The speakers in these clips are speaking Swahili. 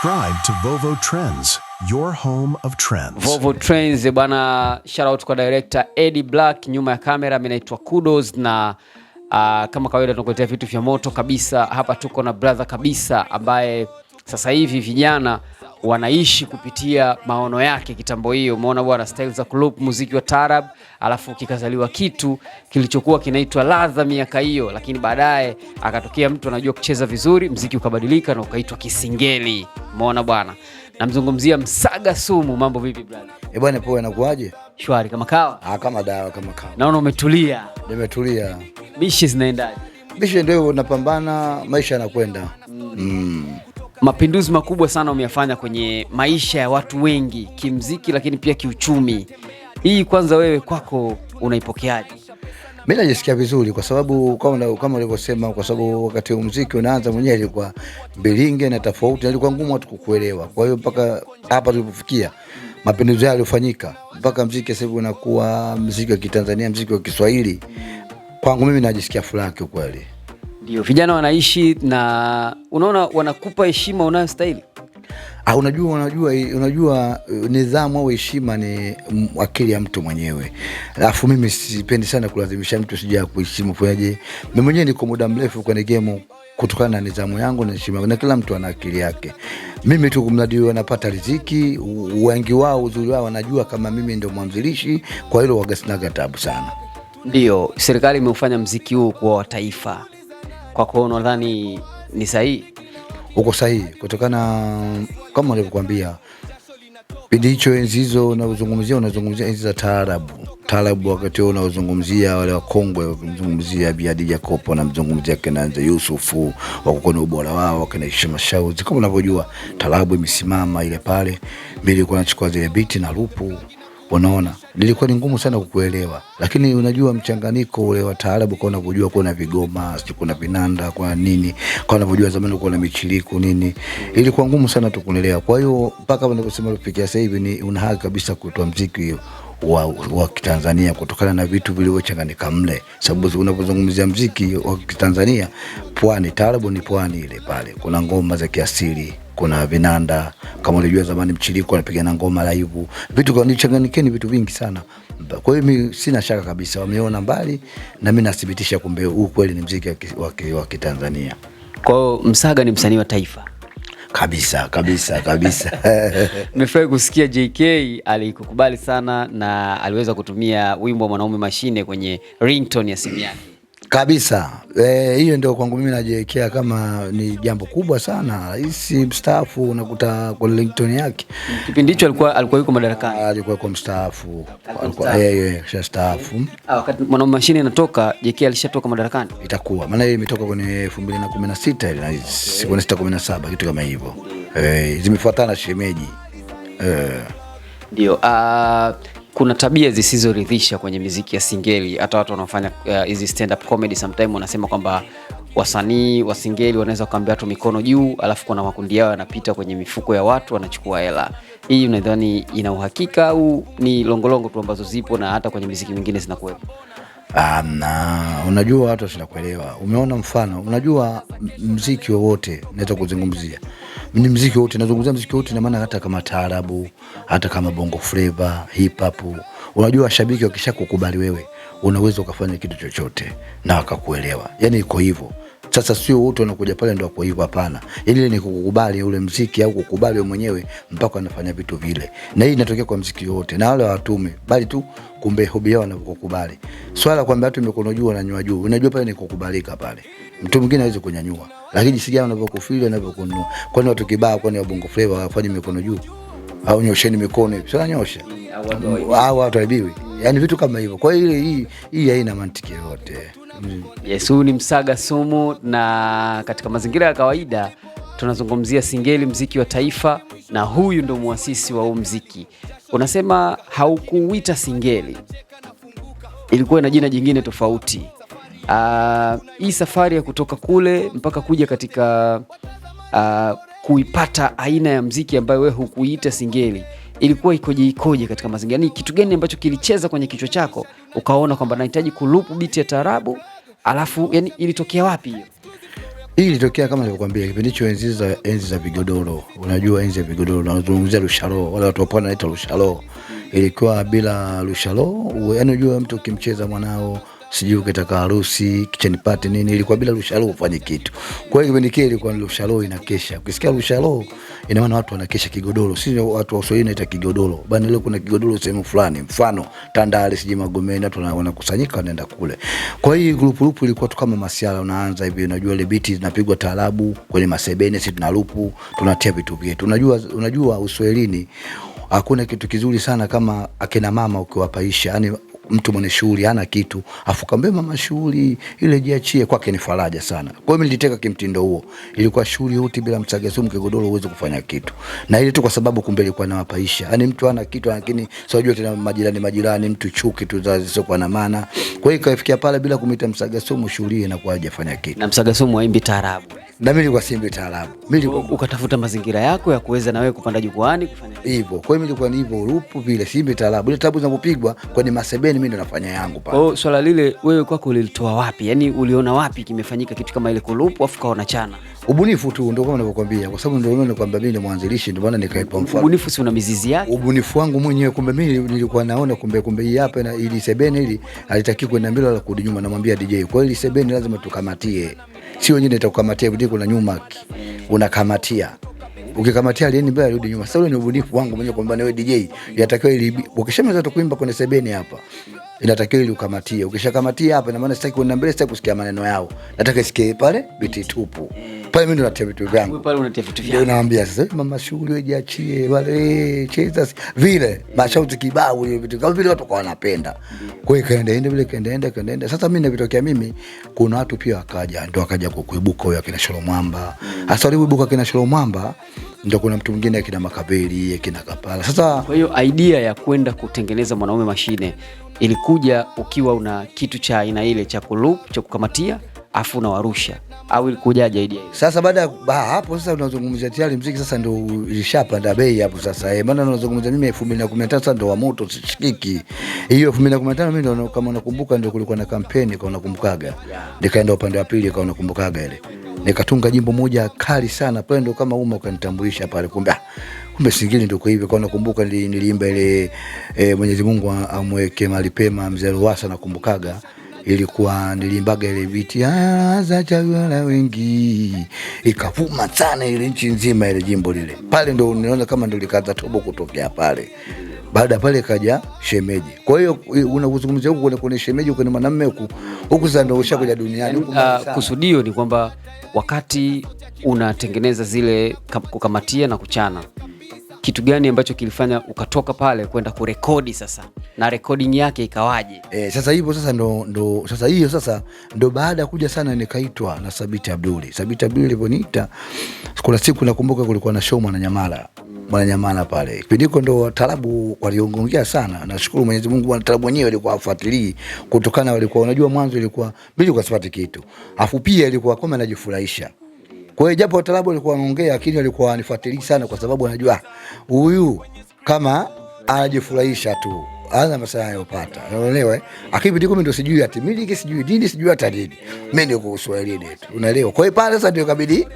Subscribe to Vovo Trends, your home of trends. Vovo Trends bwana, shout out kwa director Eddie Black nyuma ya kamera. Mimi naitwa Kudos na kama kawaida tunakuletea vitu vya moto kabisa. Hapa tuko na brother kabisa ambaye sasa hivi vijana wanaishi kupitia maono yake kitambo hiyo. Umeona bwana, style za club, muziki wa taarab, alafu kikazaliwa kitu kilichokuwa kinaitwa ladha miaka hiyo, lakini baadaye akatokea mtu anajua kucheza vizuri, muziki ukabadilika na ukaitwa kisingeli. Umeona bwana, namzungumzia Msaga Sumu. Mambo vipi brother? Bwana poa, inakuaje? Shwari kama kawa? Kama dawa, kama kawa. Naona umetulia. Nimetulia. Bishi zinaendaje? Bishi ndio napambana, maisha yanakwenda. Mapinduzi makubwa sana umeyafanya kwenye maisha ya watu wengi, kimziki lakini pia kiuchumi. Hii kwanza wewe kwako unaipokeaje? Mimi najisikia vizuri kwa sababu kama ulivyosema, kwa sababu wakati muziki unaanza mwenyewe ilikuwa bilinge na tofauti, ilikuwa ngumu watu kukuelewa. Kwa hiyo mpaka hapa tulipofikia, mapinduzi yaliyofanyika mpaka muziki sasa hivi unakuwa muziki wa Kitanzania, muziki wa Kiswahili. Kwangu mimi najisikia furaha kwa kweli. Ndio vijana wanaishi na unaona wanakupa heshima unayostahili. Unajua nidhamu au heshima ni akili ya mtu mwenyewe. Alafu mimi sipendi sana kulazimisha mtu sija kuheshimu kwaje. Mimi mwenyewe niko muda mrefu kwenye game kutokana na nidhamu yangu na heshima, na kila mtu ana akili yake. Mimi tu kumradi wanapata riziki, wengi wao uzuri wao wanajua kama mimi ndio mwanzilishi, kwa hilo wagasinaga tabu sana. Ndio serikali imeufanya muziki huu kwa taifa. Kwa kuwa unadhani ni sahihi? Uko sahihi kutokana kama nilivyokuambia, bidii hicho enzi hizo unazungumzia enzi za taarabu, wakati unazungumzia wale wakongwe, unazungumzia Bi Khadija Kopo na mzungumzia Kenanze Yusufu, wako na ubora wao, wakina Heshima Shauzi. Kama unavyojua taarabu imesimama ile pale, mimi nilikuwa nachukua zile beat na lupu. Unaona, nilikuwa ni ngumu sana kukuelewa, lakini unajua mchanganyiko ule wa taarabu, kwa unavyojua kuna vigoma, kuna vinanda, kwa nini, kwa unavyojua zamani kuna michiriku nini, ilikuwa ngumu sana tukuelewa. Kwa hiyo mpaka wanaposema kufikia sasa hivi ni una haki kabisa kutoa muziki wa Kitanzania kutokana na vitu vilivyochanganyika mle, sababu unapozungumzia muziki wa Kitanzania, pwani, taarabu ni pwani ile pale, kuna ngoma za kiasili, kuna vinanda, kama unajua zamani mchiriko anapiga na ngoma live, vitu kwa nichanganyikeni vitu vingi sana. Kwa hiyo mimi sina shaka kabisa wameona mbali, na mimi nathibitisha kumbe huu kweli ni muziki wa Kitanzania. Kwa hiyo Msaga ni msanii wa taifa kabisa. Nimefurahi kusikia JK alikukubali sana na aliweza kutumia wimbo wa Mwanaume Mashine kwenye ringtone ya simu yake. Kabisa. Hiyo ndio kwangu mimi najiwekea kama ni jambo kubwa sana. Hisi mstaafu unakuta kwa ringtone yake. Kipindi hicho alikuwa yuko madarakani. Alikuwa kwa mstaafu. Alikuwa yeye mstaafu. Wakati Mwanaume Mashine inatoka, JK alishatoka madarakani. Itakuwa. Maana yeye imetoka kwenye 2016 ile na 2017 kitu kama hivyo. Zimefuatana shemeji. Ndio. Kuna tabia zisizoridhisha kwenye muziki ya singeli. Hata watu wanaofanya hizi stand up comedy sometimes wanasema kwamba wasanii wa singeli wanaweza kuambia watu mikono juu, alafu kuna makundi yao yanapita kwenye mifuko ya watu wanachukua hela. Hii unadhani ina uhakika au ni longolongo tu ambazo zipo na hata kwenye muziki mingine zinakuwepo? Unajua watu wanakuelewa. Umeona mfano, unajua muziki wote naweza kuzungumzia. Ni muziki wote, nazungumzia muziki wote, na maana hata kama taarabu, hata kama bongo flavor, hip hop. Unajua shabiki wakishakukubali wewe, unaweza ukafanya kitu chochote na wakakuelewa. Yaani iko hivyo. Sasa sio wote wanakuja pale ndio kwa hivyo, hapana. Ile ni kukubali ule muziki au kukubali wewe mwenyewe mpaka anafanya vitu vile. Na hii inatokea kwa muziki wote. Na wale watume, bali tu kumbe hobi yao wanakukubali. Swala kwamba watu mikono juu na nyua juu, unajua pale ni kukubalika pale. Mtu mwingine hawezi kunyanyua. Lakini sija wanapokufili wanapokunu. Kwani watu kibao, kwani wa bongo flavor wafanye mikono juu au nyosheni mikono, sio nyosha. Au watu waibiwi. Yaani vitu kama hivyo. Kwa hiyo hii haina mantiki yote. Yes, huyu ni Msaga Sumu, na katika mazingira ya kawaida tunazungumzia singeli, muziki wa taifa, na huyu ndo muasisi wa huu muziki. Unasema haukuuita singeli, ilikuwa na jina jingine tofauti. Hii safari ya kutoka kule mpaka kuja katika kuipata aina ya muziki ambayo wewe hukuita singeli, ilikuwa ikoje katika mazingira? Ni kitu gani ambacho kilicheza kwenye kichwa chako ukaona kwamba nahitaji kulupu beat ya taarabu, alafu yani ilitokea wapi hiyo? Hii ilitokea kama nilivyokuambia kipindi hicho enzi za vigodoro. Unajua enzi ya vigodoro tunazungumzia Lushalo, wale watu wa Pwani wanaita Lushalo. Ilikuwa bila Lushalo, yaani unajua mtu ukimcheza mwanao sijui ukitaka harusi, kitchen party nini, ilikuwa bila Lushalo ufanye kitu. Kwa hiyo kipindi kile ilikuwa Lushalo inakesha. Ukisikia Lushalo ina maana watu wanakesha kigodoro. Sisi watu wa Uswahili wanaita kigodoro. Bana leo kuna kigodoro sehemu fulani, mfano Tandale sijui Magomeni, watu wanakusanyika wanaenda kule. Kwa hiyo grupu ilikuwa tu kama masiala, unaanza hivi, unajua ile beat zinapigwa taarabu kwenye masebene, sisi tuna lupu, tunatia vitu vyetu. Unajua Uswahilini hakuna kitu kizuri sana kama akina mama ukiwapaisha. Yaani mtu mwenye shughuli hana kitu afu kambe mama shughuli ile jiachie, kwake ni faraja sana. Kwa hiyo mimi niliteka kimtindo huo. Ilikuwa shughuli yote bila msaga sumu kigodoro uweze kufanya kitu. Na ile tu kwa sababu kumbe ilikuwa na wapaisha. Yaani mtu hana kitu lakini sio tena majirani mtu chuki tu zisizo kwa na maana. Kwa hiyo ikafikia pale bila kumita msaga sumu shughuli inakuwa hajafanya kitu. Na msaga sumu haimbi taarabu. Na mimi nilikuwa simbi taarabu. Mimi ukatafuta mazingira yako ya kuweza na wewe kupanda jukwani kufanya hivyo. Kwa hiyo mimi nilikuwa ni hivyo urupu vile simbi taarabu. Ile tabu zinapopigwa kwenye masebeni mimi ndo nafanya yangu pale. Oh, swala lile wewe kwako ulilitoa wapi? Yaani uliona wapi kimefanyika kitu kama ile kulupu afu kaona chana? Ubunifu tu ndio kama ninavyokuambia, kwa sababu ndio unaona kwamba mimi ni mwanzilishi, ndio maana nikaipa mfano. Ubunifu si una mizizi yake? Ubunifu wangu mwenyewe, kumbe mimi nilikuwa naona kumbe hii hapa na ili sebene hili halitaki kwenda mbele wala kurudi nyuma, namwambia DJ. Kwa hiyo sebene lazima tukamatie. Sio wenyewe nitakukamatia video kuna nyuma unakamatia. Ukikamatia alieni mbele rudi nyuma. Sasa ni ubunifu wangu mwenyewe kwamba wewe DJ yatakiwa ili ukishamaliza tukuimba kwenye sebene hapa inatakiwa ili ukamatie. Ukishakamatia hapa na maana sitaki kwenda mbele, sitaki kusikia maneno yao. Nataka isikie pale biti tupu. Pale mimi ndo natia vitu vyangu. Pale unatia vitu vyangu. Naambia sasa mama shughuli wewe jiachie wale cheza vile mashauti kibao ile vitu kama vile watu kwa wanapenda. Kwa hiyo kaenda. Sasa mimi nilipotokea mimi kuna watu pia wakaja kuibuka huyo akina Sholo Mwamba. Hasa waliibuka akina Sholo Mwamba ndio kuna mtu mwingine akina Makabeli, akina Kapala. Sasa kwa hiyo idea ya kwenda kutengeneza mwanaume mashine ilikuja ukiwa una kitu cha aina ile cha kulup cha kukamatia afu na warusha au ilikujaje idea hiyo? Sasa baada hapo sasa unazungumzia tayari muziki sasa ndio ilishapanda bei hapo sasa. Maana unazungumzia mimi 2015 ndio wa moto sishikiki. Hiyo 2015 mimi ndio kama unakumbuka ndio kulikuwa na kampeni kwa unakumbukaga. Nikaenda upande wa pili kwa unakumbukaga ile. Nikatunga jimbo moja kali sana pale ndio kama ukanitambulisha pale kumbe singili ndio kwa hivyo kwa nakumbuka niliimba ile Mwenyezi Mungu amweke mahali pema mzee Ruwasa nakumbukaga. Ilikuwa nilimbaga ile biti za chagula wengi ikavuma sana ile nchi nzima ile jimbo lile pale ndo unaona kama ndo likaanza tobo kutokea pale. Baada pale kaja shemeji. Kwa hiyo unazungumzia huko kuna shemeji kuna mwanamume huko sasa ndo ushakuja duniani huko. Kusudio ni kwamba wakati unatengeneza zile kukamatia na kuchana, kitu gani ambacho kilifanya ukatoka pale kwenda kurekodi sasa na recording yake ikawaje? Sasa hivyo sasa ndo baada kuja sana nikaitwa na Sabiti Abduli. Sabiti Abduli aliponiita kuna siku nakumbuka kulikuwa na show Mwananyamala pale. Kipindiko ndo taarabu waliongea sana. Nashukuru Mwenyezi Mungu taarabu wenyewe walikuwa wafuatilii kutokana walikuwa unajua mwanzo ilikuwa bila kusipata kitu. Afu pia ilikuwa kama anajifurahisha. Kwa hiyo japo taarabu walikuwa wanaongea lakini walikuwa wanifuatilii sana kwa sababu wanajua huyu kama anajifurahisha tu. Ana masaa yanayopata. Unaelewa? Akibidi mimi ndo sijui ati miliki sijui dini sijui hata dini. Mimi ndio kwa Kiswahili tu. Unaelewa? Kwa hiyo pale sasa ndio kabidi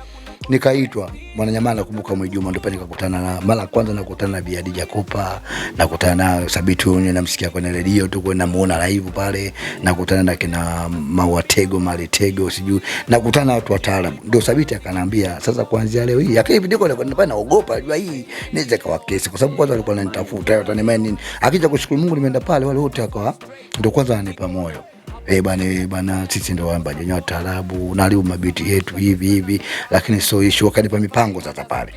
nikaitwa Mwananyamala kumbuka Mwijuma ndio pale nikakutana na mara kwanza nakutana na Bi Adija Kopa, nakutana na Sabiti Unyo namsikia kwenye radio tu kwa namuona live pale, nakutana na kina Mawatego Malitego sijui, nakutana na watu wa taarabu. Ndio Sabiti akaniambia sasa kuanzia leo hii akili video nilikuwa naogopa najua hii niweze kawa kesi kwa sababu kwanza walikuwa wananitafuta watanimani nini. Akija kushukuru Mungu nimeenda pale wale wote akawa ndio kwanza wananipa moyo. Bana sisi ndio waimba jenyewe taarabu na leo mabiti yetu hivi lakini so issue wakanipa mipango sasa pale.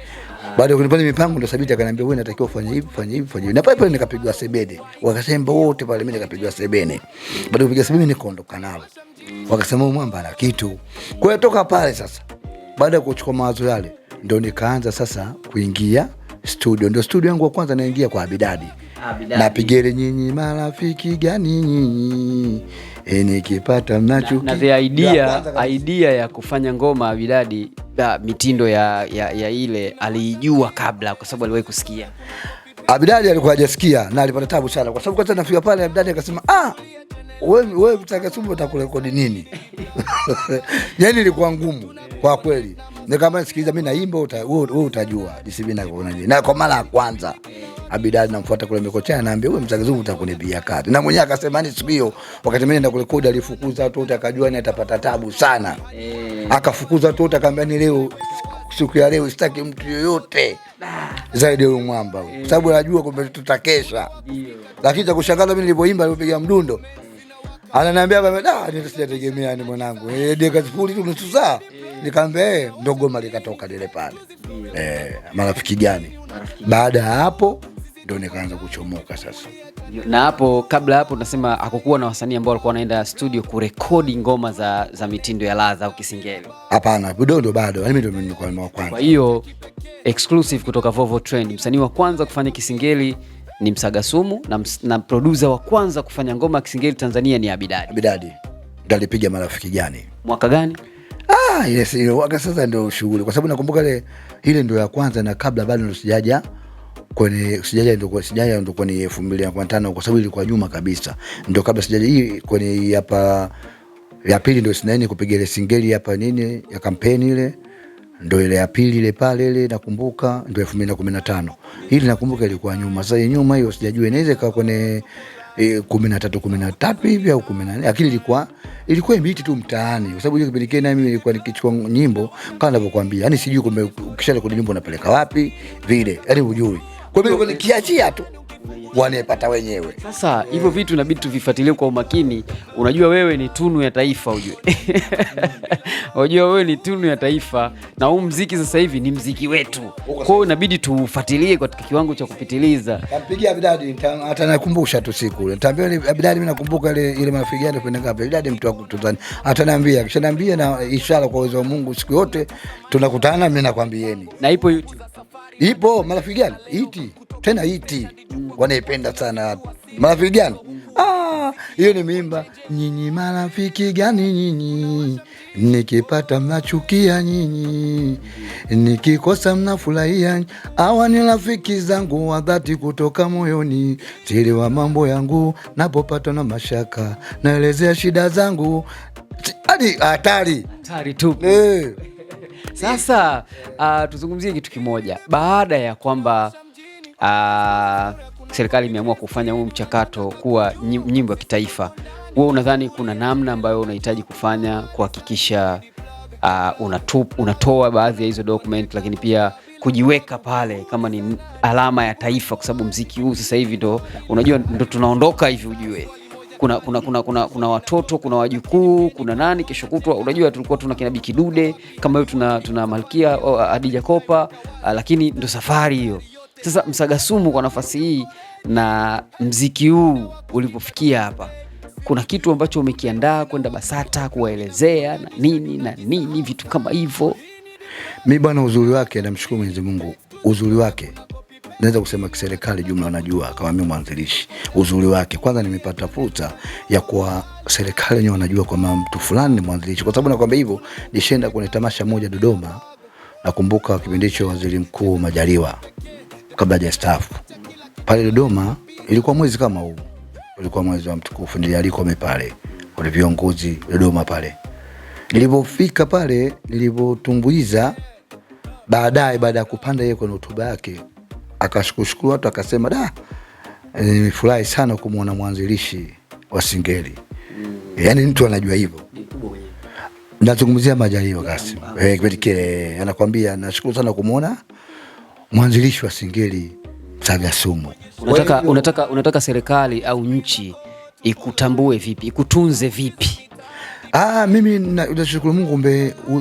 Baada ya kunipa mipango ndio Sabiti akaniambia wewe unatakiwa ufanye hivi. Na pale nikapigwa sebene. Wakasema wote pale mimi nikapigwa sebene. Baada ya kupiga sebene nikaondoka nalo. Wakasema Mwamba ana kitu. Kwa hiyo toka pale sasa. Baada ya kuchukua mawazo yale ndio nikaanza sasa kuingia studio. Ndio studio yangu ya kwanza naingia kwa Abidadi. Napigere nyinyi marafiki gani nyinyi nikipata mnachuki na the idea ya kufanya ngoma Abidadi mitindo ya ile alijua kabla kwa sababu aliwahi kusikia. Abidadi alikuwa hajasikia na alipata tabu sana kwa sababu kwanza nafika pale Abidadi akasema wewe Msagasumu utakurekodi nini? Yani ilikuwa ngumu kwa kweli. Nikamwambia sikiliza, mimi naimba, wewe utajua jinsi mimi naona nini. Na kwa mara ya kwanza Abidali namfuata kule Mikocheni, anaambia wewe Msagasumu utakunibia kati. Na mwenyewe akasema ni siku hiyo wakati mimi naenda kurekodi alifukuza watu wote, akajua ni atapata tabu sana. Akafukuza watu wote, akamwambia ni leo, siku ya leo sitaki mtu yoyote zaidi ya mwamba, kwa sababu anajua kwamba tutakesha. Lakini cha kushangaza mimi nilipoimba, nilipiga mdundo, ananiambia baba, nisijategemea ni mwanangu. Dakika 0 tu nusu saa. Nikamwambia ndo goma likatoka lile pale. Marafiki gani? Baada ya hapo ndo nikaanza kuchomoka sasa. Na hapo kabla hapo tunasema hakukuwa na wasanii ambao walikuwa wanaenda studio kurekodi ngoma za mitindo ya ladha au kisingeli. Hapana, ndo bado. Mimi ndo nilikuwa wa kwanza. Kwa hiyo exclusive kutoka Vovo Trend, msanii wa kwanza kufanya kisingeli ni Msagasumu, na producer wa kwanza kufanya ngoma ya kisingeli Tanzania ni Abidali. Abidali ndo alipiga marafiki gani? Mwaka gani? Yes, ile waka sasa ndio shughuli, kwa sababu nakumbuka ile ndio ya kwanza, na kabla bado ndo sijaja ndio kwenye 2015, kwa sababu ilikuwa nyuma kabisa, ndio kabla sijaja hii kwenye hapa ya pili, ndio sinaini kupiga ile singeli hapa nini ya kampeni ile, ndio ile ya pili ile pale ile nakumbuka ndio 2015. Hili nakumbuka ilikuwa nyuma. Sasa nyuma hiyo sijajua, inaweza ikawa kwenye 13 hivi au 14, lakini ilikuwa imiti tu mtaani, kwa sababu ile kipindi kile mimi nilikuwa nikichukua nyimbo kama ninavyokuambia, yani sijui kumbe ukishala kwenye nyimbo unapeleka wapi vile, yani hujui. Kwa hiyo nikiachia tu wanepata wenyewe. Sasa hivyo vitu inabidi tuvifuatilie kwa umakini. Unajua wewe ni tunu ya taifa, ujue. Unajua wewe ni tunu ya taifa, na huu muziki sasa hivi ni muziki wetu. Kwa hiyo inabidi tufuatilie katika kiwango cha kupitiliza. Nampigia Abidali, hata nakumbusha tu siku ile. Nitamwambia Abidali, mimi nakumbuka ile marafiki yangu kwenda ngapi. Abidali mtu wa kutuzani. Ataniambia, kisha niambia, na inshallah kwa uwezo wa Mungu siku yote tunakutana, mimi nakwambieni. Na ipo YouTube. Ipo marafiki gani? Tena wanaipenda sana marafiki gani? Hiyo ni mimba. Nyinyi marafiki gani nyinyi? Nikipata mnachukia nyinyi, nikikosa mnafurahia. Hawa ni rafiki zangu wa dhati kutoka moyoni, siri wa mambo yangu, napopata na mashaka naelezea shida zangu. Hadi hatari tu. Sasa tuzungumzie kitu kimoja. Baada ya kwamba serikali imeamua kufanya huu mchakato kuwa nyimbo ya kitaifa, wewe unadhani kuna namna ambayo unahitaji kufanya kuhakikisha unatoa baadhi ya hizo document, lakini pia kujiweka pale kama ni alama ya taifa, kwa sababu muziki huu sasa hivi ndo unajua ndo tunaondoka hivi, ujue kuna watoto, kuna wajukuu, kuna nani kesho kutwa. Unajua tulikuwa tuna kina Biki Dude, kama hiyo tuna Malkia Hadija Kopa, lakini ndo safari hiyo. Sasa Msagasumu kwa nafasi hii na mziki huu ulipofikia hapa, kuna kitu ambacho umekiandaa kwenda BASATA kuwaelezea na nini vitu kama hivyo? Mimi bwana, uzuri wake namshukuru Mwenyezi Mungu. Uzuri wake naweza kusema kiserikali jumla wanajua kama mimi mwanzilishi. Uzuri wake kwanza, nimepata fursa ya kuwa serikali wenyewe wanajua kwamba mtu fulani ni mwanzilishi, kwa sababu nakwambia hivyo, nishenda kwenye tamasha moja Dodoma. Nakumbuka kipindi hicho Waziri Mkuu Majaliwa kabla hajastaafu pale Dodoma, ilikuwa mwezi kama huu, ilikuwa mwezi wa mtukufu, ndio alikuwa pale wale viongozi Dodoma pale. Nilipofika pale, nilipotumbuiza, baada ya kupanda yeye kwenye hotuba yake, akashukuru watu, akasema nimefurahi sana kumuona mwanzilishi wa singeli. Yani mtu anajua hivyo. Nazungumzia Majaliwa Kassim. Kipindi kile anakuambia nashukuru sana kumuona mwanzilishi wa singeli Msagasumu. Unataka serikali au nchi ikutambue vipi, ikutunze vipi? Mimi nashukuru Mungu,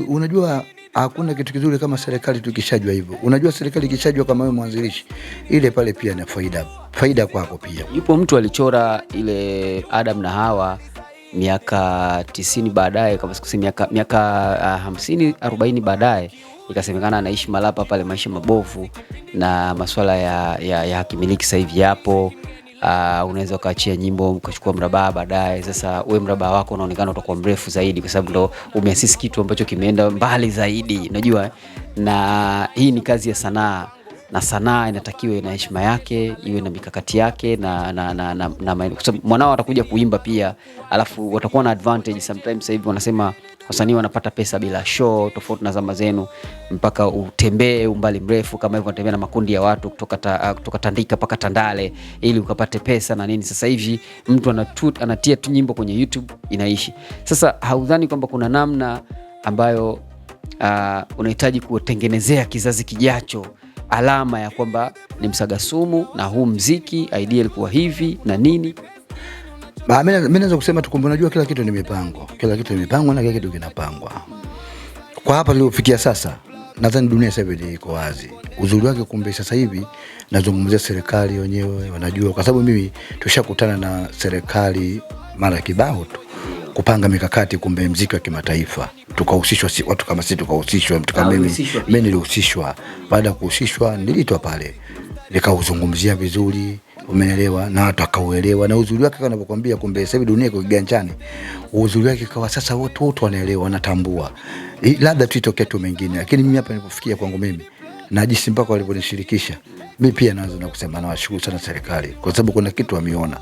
unajua hakuna kitu kizuri kama serikali tukishajua hivyo. Unajua serikali ikishajua kama wewe mwanzilishi, ile pale pia na faida kwako pia. Yupo mtu alichora ile Adam na Hawa miaka 90 baadaye, kama sikusemi miaka 50 40 baadaye, ikasemekana anaishi Malapa pale, maisha mabovu na masuala ya hakimiliki sasa hivi yapo. Unaweza ukaachia nyimbo ukachukua mrabaa baadaye. Sasa wewe mrabaa wako unaonekana utakuwa mrefu zaidi, kwa sababu ndo umeasisi kitu ambacho kimeenda mbali zaidi, unajua. Na hii ni kazi ya sanaa. na sanaa inatakiwa ina heshima yake, iwe na mikakati yake na kwa sababu mwanao atakuja kuimba pia, alafu watakuwa na advantage sometimes. Sasa hivi wanasema wasanii wanapata pesa bila show, tofauti na zama zenu mpaka utembee umbali mrefu kama hivyo, unatembea na makundi ya watu kutoka Tandika mpaka Tandale ili ukapate pesa na nini. Sasa hivi mtu anatia tu nyimbo kwenye YouTube inaishi. Sasa haudhani kwamba kuna namna ambayo unahitaji kutengenezea kizazi kijacho alama ya kwamba ni Msaga Sumu na huu mziki idea ilikuwa hivi na nini? Mimi naweza kusema tu kwamba unajua kila kitu ni mipango. Kila kitu ni mipango na kila kitu kinapangwa. Kwa hapa nilipofikia sasa, nadhani dunia sasa hivi iko wazi. Uzuri wake kumbe sasa hivi nazungumzia serikali wenyewe wanajua, kwa sababu mimi tushakutana na serikali mara kibao tu kupanga mikakati, kumbe mziki wa kimataifa tukahusishwa, watu kama sisi tukahusishwa, mtu kama mimi nilihusishwa. Baada ya kuhusishwa nilitwa pale nikauzungumzia vizuri, umeelewa, na watu akauelewa. Na uzuri wake kama ninakwambia, kumbe sasa hivi dunia iko kiganjani. Uzuri wake kwa sasa watu wanaelewa, wanatambua. Labda tu itokee tu mengine, lakini mimi hapa nilipofikia kwangu mimi na jinsi mpaka waliponishirikisha, mimi pia naweza kusema na washukuru sana serikali, kwa sababu kuna kitu wameona.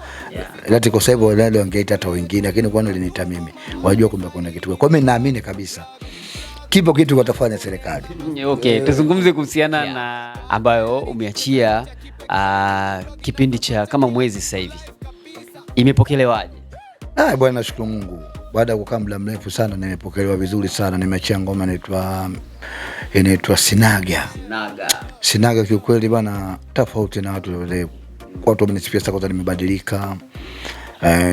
Lati kwa sababu wale wangeita hata wengine, lakini kwa nini waliniita mimi? Wajua kumbe kuna kitu. Kwa mimi naamini kabisa kipo kitu watafanya serikali. Okay, tuzungumze kuhusiana na ambayo umeachia kipindi cha kama mwezi sasa hivi. Imepokelewaje? Bwana nashukuru Mungu. Baada ya kukaa muda mrefu sana nimepokelewa vizuri sana. Nimeachia ngoma inaitwa Sinaga. Kiukweli bwana, tofauti na watu wale. Watu wamenisifia sana kwa nimebadilika.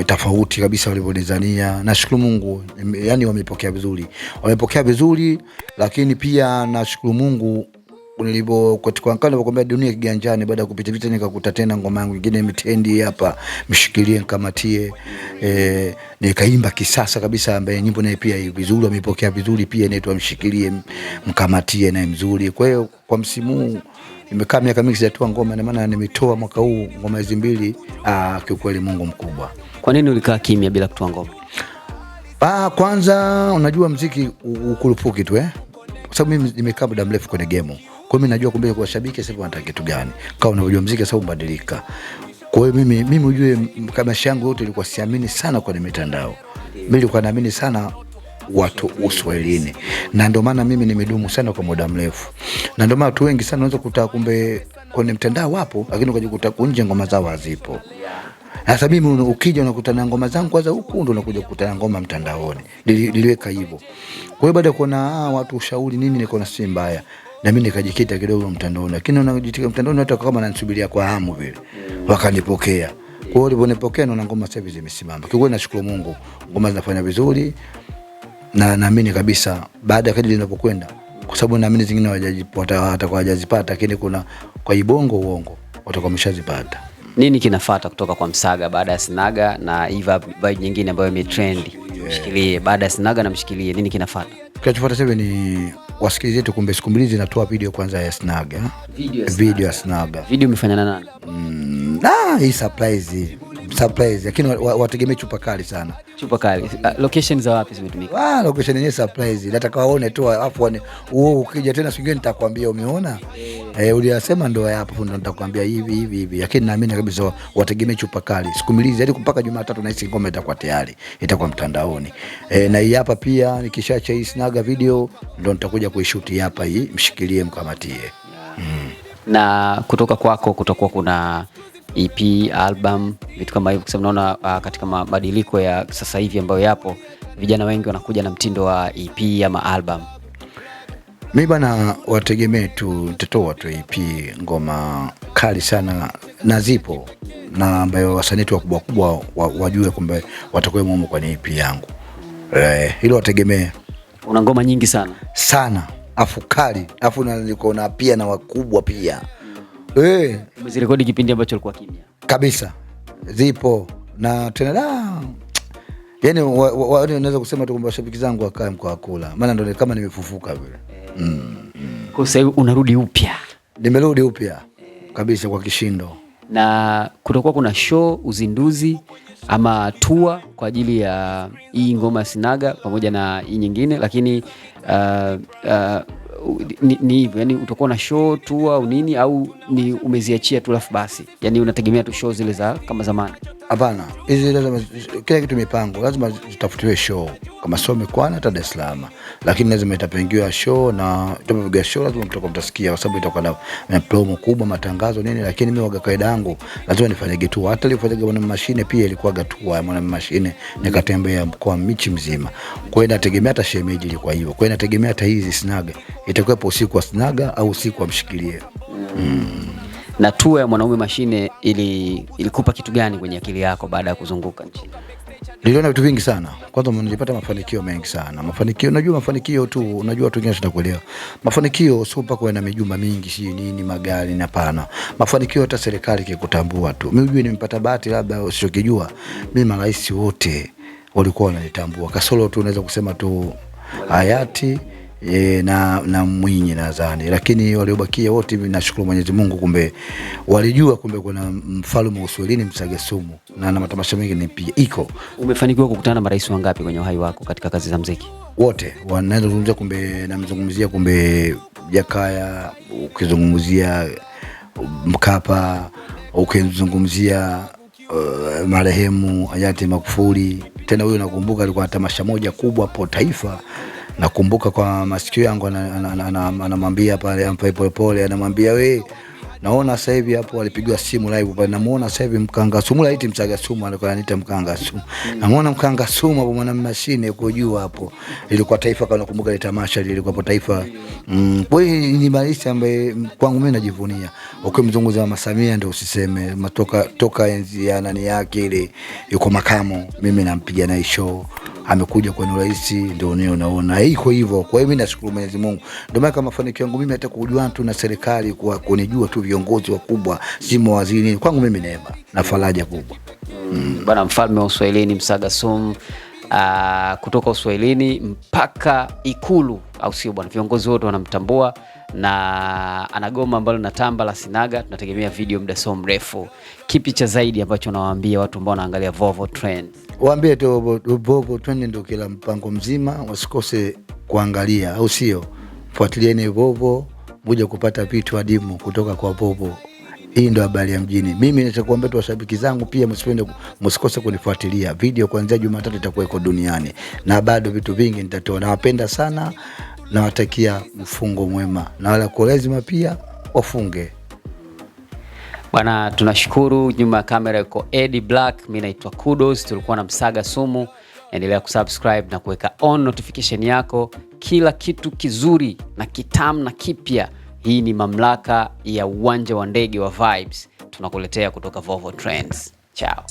Tofauti kabisa walivyonizania. Nashukuru Mungu, yani wamepokea vizuri, lakini pia nashukuru Mungu nilipokwambia dunia kiganjani. Baada ya kupita vita nikakuta tena ngoma yangu nyingine Mitendi hapa, Mshikilie Mkamatie, nikaimba kisasa kabisa, ambaye nyimbo naye pia vizuri, wamepokea vizuri pia, inaitwa Mshikilie Mkamatie na mzuri. Kwa hiyo kwa msimu huu nimekaa miaka mingi sijatoa ngoma, na maana nimetoa mwaka huu ngoma hizo 2. Kiukweli Mungu mkubwa. Kwa nini ulikaa kimya bila kutoa ngoma? Kwanza unajua muziki ukurupuki tu kwa sababu mimi nimekaa muda mrefu kwenye game. Kwa hiyo mimi najua kumbe kwa shabiki sasa wanataka kitu gani. Kama unajua muziki sasa ubadilika. Kwa hiyo mimi ujue kama shangu yote ilikuwa siamini sana kwenye mitandao. Mimi nilikuwa naamini sana watu Uswahilini. Na ndio maana mimi nimedumu sana kwa muda mrefu. Na ndio maana watu wengi sana wanaweza kutaka kumbe kwenye mtandao wapo, lakini ukajikuta nje ngoma zao hazipo. Sasa mimi ukija unakutana ngoma zangu kwanza huku, ndio unakuja kukutana ngoma mtandaoni. Niliweka hivyo. Kwa hiyo baada ya kuona watu ushauri nini, niko na si mbaya, na mimi nikajikita kidogo mtandaoni. Lakini unajitika mtandaoni hata kama nanisubiria kwa hamu vile, wakanipokea. Kwa hiyo waliponipokea na ngoma sasa hivi zimesimama. Kwa hiyo nashukuru Mungu, ngoma zinafanya vizuri, na naamini kabisa baada ya kadri linapokwenda, kwa sababu naamini zingine hawajazipata, lakini kuna kwa ibongo uongo watakuwa wameshazipata. Nini kinafuata kutoka kwa Msaga baada ya Sinaga na vibe nyingine ambayo imetrend? Mshikilie, baada ya Sinaga na Mshikilie, nini kinafuata? Kinachofuata sasa ni wasikilize tu, kumbe siku mbili zinatoa video kwanza ya Sinaga. Video ya Sinaga. Video umefanya na nani? Hii surprise, lakini wategemee chupa kali sana. Chupa kali. Location za wapi zimetumika? Location yenyewe surprise. Nataka waone tu, afu ukija tena singine nitakwambia umeona. Uliyasema ndio hapo, ndo nitakwambia hivi. Lakini naamini kabisa wategemee chupa kali. Siku mbili hadi mpaka Jumatatu na hisi ngoma itakuwa tayari. Itakuwa mtandaoni. Na hii hapa pia nikishaacha hii Sinaga video ndo nitakuja kuishoot hapa hii Mshikilie Mkamatie. Na kutoka kwako kutakuwa kuna EP, album, vitu kama hivyo, kwa sababu naona katika mabadiliko ya sasa hivi ambayo yapo, vijana wengi wanakuja na mtindo wa EP ama album. Mimi bana wategemee tu, nitatoa tu EP, ngoma kali sana na zipo, na ambayo wasanii wakubwa wajue kumbe watakuwa mumo kwenye EP yangu. Hilo wategemee. Una ngoma nyingi sana. Afu kali, afu niko na pia na wakubwa pia. Umezirekodi kipindi ambacho ulikuwa kimya? Kabisa. Zipo. Na tena yani wanaweza kusema tu kwamba shabiki zangu wakae mkoa kula. Maana ndio kama nimefufuka vile. Kwa sasa unarudi upya? Nimerudi upya. Kabisa kwa kishindo. Na kutakuwa kuna show, uzinduzi ama tour kwa ajili ya hii ngoma Sinaga pamoja na hii nyingine, lakini ni hivyo, yani utakuwa na show tu au nini, au ni umeziachia tu alafu basi, yani unategemea tu show zile za kama zamani? Hapana, hizi lazima, kila kitu mipango, lazima tutafutiwe show kama sio mikoani hata Dar es Salaam, lakini lazima itapangiwa show, na tumepiga show lazima mtasikia, kwa sababu itakuwa na promo kubwa, matangazo nini. Lakini mimi waga kaida yangu lazima nifanye kitu. Hata nilifanya Mwana Mashine pia ilikuwa gatua ya Mwana Mashine, nikatembea mkoa michi mzima. Kwa hiyo nategemea hata shemeji ilikuwa hivyo, kwa hiyo nategemea hata hizi Snaga itakuwa usiku wa Snaga au usiku wa Mshikilie. Na tour ya Mwanaume Mashine ilikupa kitu gani kwenye akili yako baada ya kuzunguka nchi? Niliona vitu vingi sana. Kwanza nilipata mafanikio mengi sana. Mafanikio, unajua mafanikio tu, unajua watu wengine watakuelewa. Mafanikio sio mpaka uwe na mijumba mingi, si nini, magari, hapana. Mafanikio hata serikali ikikutambua tu. Mimi unajua nimepata bahati, labda usichokijua, mimi marais wote walikuwa wananitambua. Kasoro tu unaweza kusema tu hayati na Mwinyi nadhani, lakini waliobakia wote nashukuru Mwenyezi Mungu, kumbe walijua kumbe kuna mfalme wa Uswahilini Msage Sumu, na matamasha mengi pia iko. Umefanikiwa kukutana na marais wangapi kwenye uhai wako katika kazi za muziki? Wote wanazungumzia, kumbe namzungumzia kumbe Jakaya, ukizungumzia Mkapa, ukizungumzia marehemu hayati Magufuli. Tena huyo nakumbuka alikuwa na tamasha moja kubwa hapo Taifa. Nakumbuka kwa masikio yangu anamwambia pale, ampe pole, anamwambia we, naona sasa hivi hapo alipigwa simu live pale, namuona sasa hivi Mkanga Sumu, laiti Msaga Sumu alikuwa ananiita Mkanga Sumu. Namuona Mkanga Sumu hapo, Mwana Mashine yuko juu hapo. Ilikuwa Taifa, kama nakumbuka ile tamasha lilikuwa hapo Taifa. Kwa hiyo ni maisha ambaye kwangu mimi najivunia. Ukimzungumza Mama Samia ndio usiseme, toka enzi ya nani yake ile yuko makamo, mimi nampiga naye show. Amekuja kwa rais, ndio unaona iko hivyo. Kwa hiyo mimi nashukuru Mwenyezi Mungu. Ndio maana kama mafanikio yangu mimi hata kujua tu na serikali, kwa kunijua tu viongozi wakubwa, si mawaziri, kwangu mimi neema na faraja kubwa. Bwana mfalme wa Uswahilini Msaga Sumu, kutoka Uswahilini mpaka Ikulu, au sio bwana? Viongozi wote wanamtambua na anagoma ambalo natamba la Sinaga. Tunategemea video muda so mrefu. Kipi cha zaidi ambacho nawaambia watu ambao wanaangalia Vovo Trends? Waambie tu Vovo Trends ndio kila mpango mzima, wasikose kuangalia, au sio? Fuatilieni Vovo, mmoja kupata vitu adimu kutoka kwa Vovo. Hii ndio habari ya mjini. Mimi nitakuambia tu washabiki zangu pia msikose kunifuatilia. Video kuanzia Jumatatu itakuwa iko duniani, na bado vitu vingi nitatoa. Nawapenda sana, nawatakia mfungo mwema, na wala kwa lazima pia wafunge. Bwana, tunashukuru. Nyuma ya kamera yuko Eddie Black, mimi naitwa Kudos. Tulikuwa na Msaga Sumu. Endelea kusubscribe na kuweka on notification yako, kila kitu kizuri na kitamu na kipya. Hii ni mamlaka ya uwanja wa ndege wa Vibes, tunakuletea kutoka Vovo Trends. Ciao.